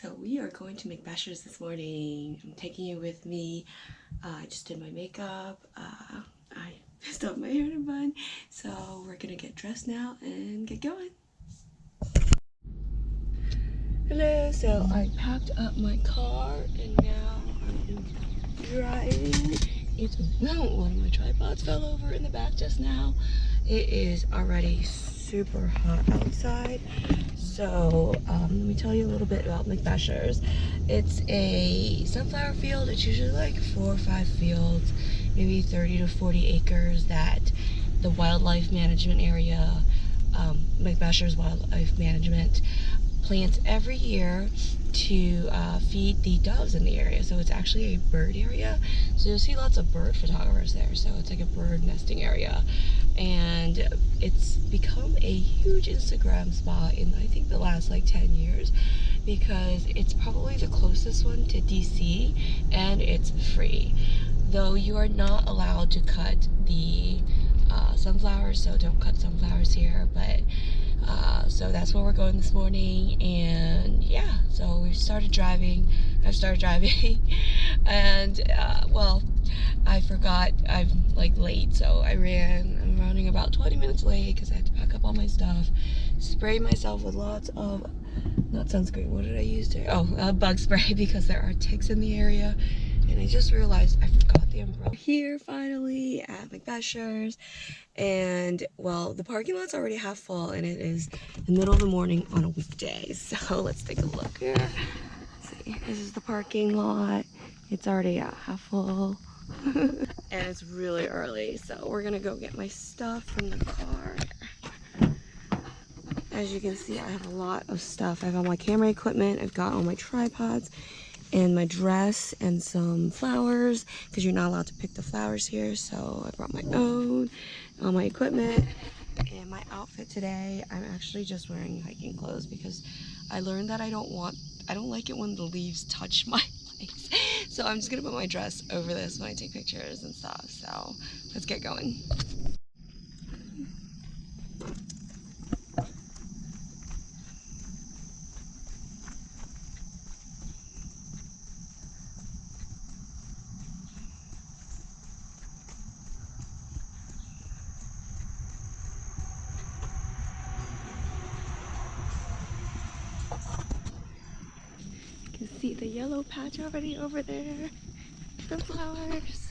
So we are going to make Beshers this morning. I'm taking you with me. I just did my makeup. I messed up my hair in a bun. So we're gonna get dressed now and get going. Hello, so I packed up my car and now I'm driving. One of my tripods fell over in the back just now. It is already super hot outside. So let me tell you a little bit about McBeshers. It's a sunflower field. It's usually like 4 or 5 fields, maybe 30 to 40 acres that the wildlife management area, McBeshers Wildlife Management, plants every year to feed the doves in the area. So it's actually a bird area. So you'll see lots of bird photographers there. So it's like a bird nesting area. And it's become a huge Instagram spot in I think the last like 10 years because it's probably the closest one to DC and it's free. Though you are not allowed to cut the sunflowers, so don't cut sunflowers here, but so that's where we're going this morning. And yeah, so I've started driving and well, I forgot I'm like late, so I'm running about 20 minutes late because I had to pack up all my stuff, spray myself with lots of, not sunscreen, what did I use today? Oh, bug spray because there are ticks in the area. And I just realized I forgot the umbrella. Here finally at McBeshers, and well, the parking lot's already half full and it is the middle of the morning on a weekday. So let's take a look here. Let's see, this is the parking lot. It's already half full. And it's really early, so we're gonna go get my stuff from the car. As you can see, I have a lot of stuff. I have all my camera equipment, I've got all my tripods and my dress and some flowers because you're not allowed to pick the flowers here. So I brought my own, all my equipment, and my outfit today. I'm actually just wearing hiking clothes because I learned that I don't like it when the leaves touch my legs. So I'm just gonna put my dress over this when I take pictures and stuff. So let's get going. You can see the yellow patch already over there, the flowers.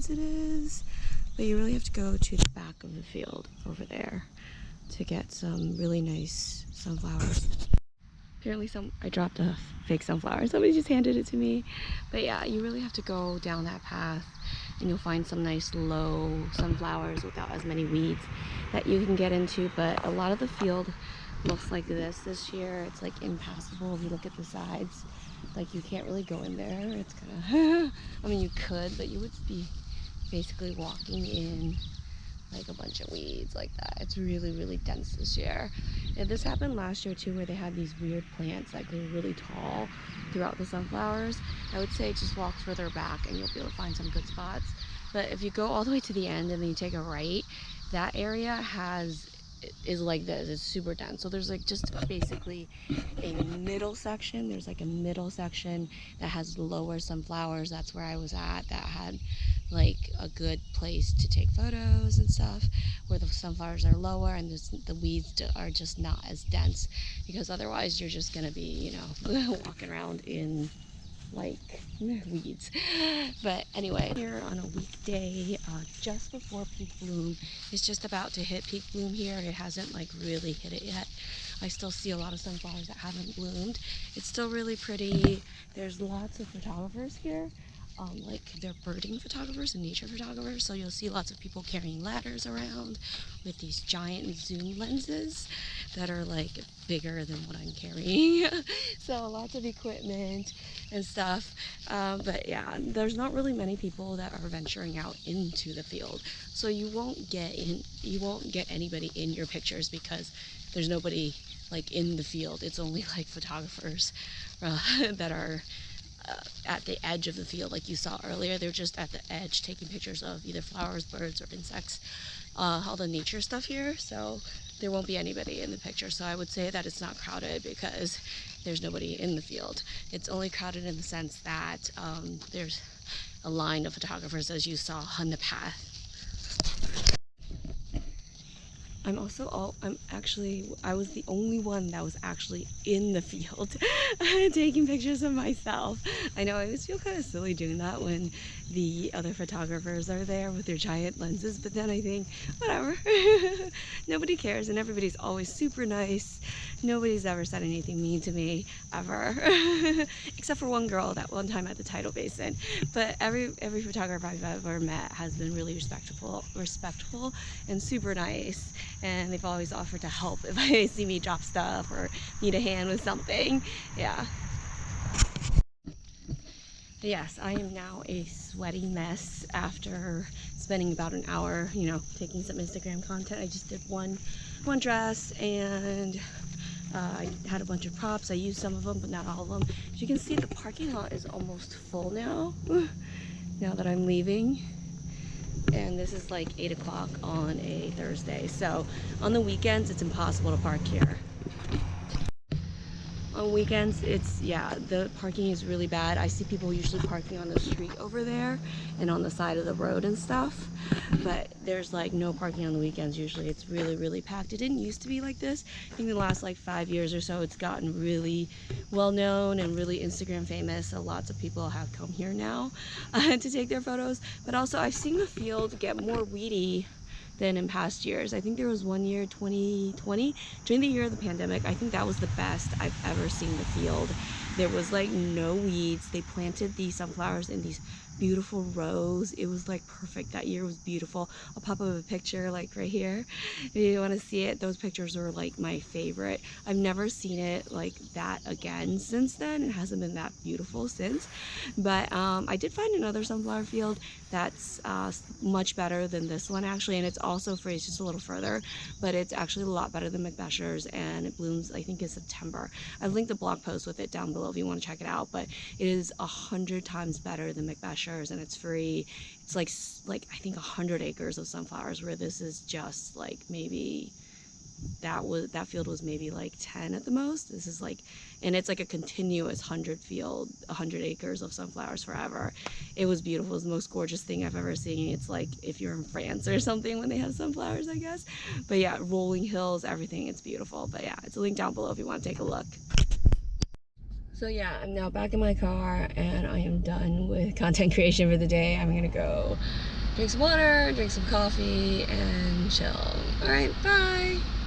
weeds it is, but you really have to go to the back of the field over there to get some really nice sunflowers. Apparently I dropped a fake sunflower. Somebody just handed it to me. But yeah, you really have to go down that path and you'll find some nice low sunflowers without as many weeds that you can get into. But a lot of the field looks like this year. It's like impassable if you look at the sides. Like you can't really go in there. It's kind of, I mean you could, but you would be basically walking in like a bunch of weeds like that. It's really, really dense this year. And this happened last year too, where they had these weird plants that grew really tall throughout the sunflowers. I would say just walk further back and you'll be able to find some good spots. But if you go all the way to the end and then you take a right, that area is like this. It's super dense. So there's like just basically a middle section. There's like a middle section that has lower sunflowers. That's where I was at. That had like a good place to take photos and stuff, where the sunflowers are lower and the weeds are just not as dense, because otherwise you're just gonna be, you know, walking around in like weeds. But anyway, here on a weekday, just before peak bloom. It's just about to hit peak bloom here. It hasn't like really hit it yet. I still see a lot of sunflowers that haven't bloomed. It's still really pretty. There's lots of photographers here. Like they're birding photographers and nature photographers, so you'll see lots of people carrying ladders around with these giant zoom lenses that are like bigger than what I'm carrying. So lots of equipment and stuff, but yeah, there's not really many people that are venturing out into the field, so you won't get anybody in your pictures because there's nobody like in the field. It's only like photographers that are at the edge of the field, like you saw earlier. They're just at the edge taking pictures of either flowers, birds, or insects, all the nature stuff here. So there won't be anybody in the picture. So I would say that it's not crowded because there's nobody in the field. It's only crowded in the sense that there's a line of photographers, as you saw on the path. I was the only one that was actually in the field taking pictures of myself. I know I always feel kind of silly doing that when the other photographers are there with their giant lenses, but then I think, whatever. Nobody cares and everybody's always super nice. Nobody's ever said anything mean to me, ever. Except for one girl that one time at the tidal basin. But every photographer I've ever met has been really respectful and super nice. And they've always offered to help if I see me drop stuff or need a hand with something. Yeah. But yes, I am now a sweaty mess after spending about an hour, you know, taking some Instagram content. I just did one dress, and I had a bunch of props. I used some of them, but not all of them. As you can see, the parking lot is almost full now, now that I'm leaving. And this is like 8 o'clock on a Thursday. So on the weekends, it's impossible to park here. On weekends, the parking is really bad. I see people usually parking on the street over there and on the side of the road and stuff, but there's like no parking on the weekends. Usually it's really, really packed. It didn't used to be like this. I think in the last like 5 years or so, it's gotten really well known and really Instagram famous. So lots of people have come here now to take their photos, but also I've seen the field get more weedy than in past years. I think there was one year, 2020, during the year of the pandemic. I think that was the best I've ever seen the field. There was like no weeds. They planted these sunflowers in these beautiful rows. It was like perfect. That year was beautiful. I'll pop up a picture like right here if you want to see it. Those pictures were like my favorite. I've never seen it like that again since then. It hasn't been that beautiful since, but I did find another sunflower field that's much better than this one actually, and it's also free. It's just a little further, but it's actually a lot better than Beshers, and it blooms I think in September. I've linked a blog post with it down below if you want to check it out, but it is 100 times better than Beshers, and it's free. It's like I think 100 acres of sunflowers, where this is just like maybe that field was maybe like 10 at the most. This is like, and it's like a continuous 100 acres of sunflowers forever. It was beautiful. It was the most gorgeous thing I've ever seen. It's like if you're in France or something when they have sunflowers, I guess. But yeah, rolling hills, everything. It's beautiful. But yeah, it's a link down below if you want to take a look. So yeah, I'm now back in my car and I am done with content creation for the day. I'm gonna go drink some water, drink some coffee, and chill. Alright, bye!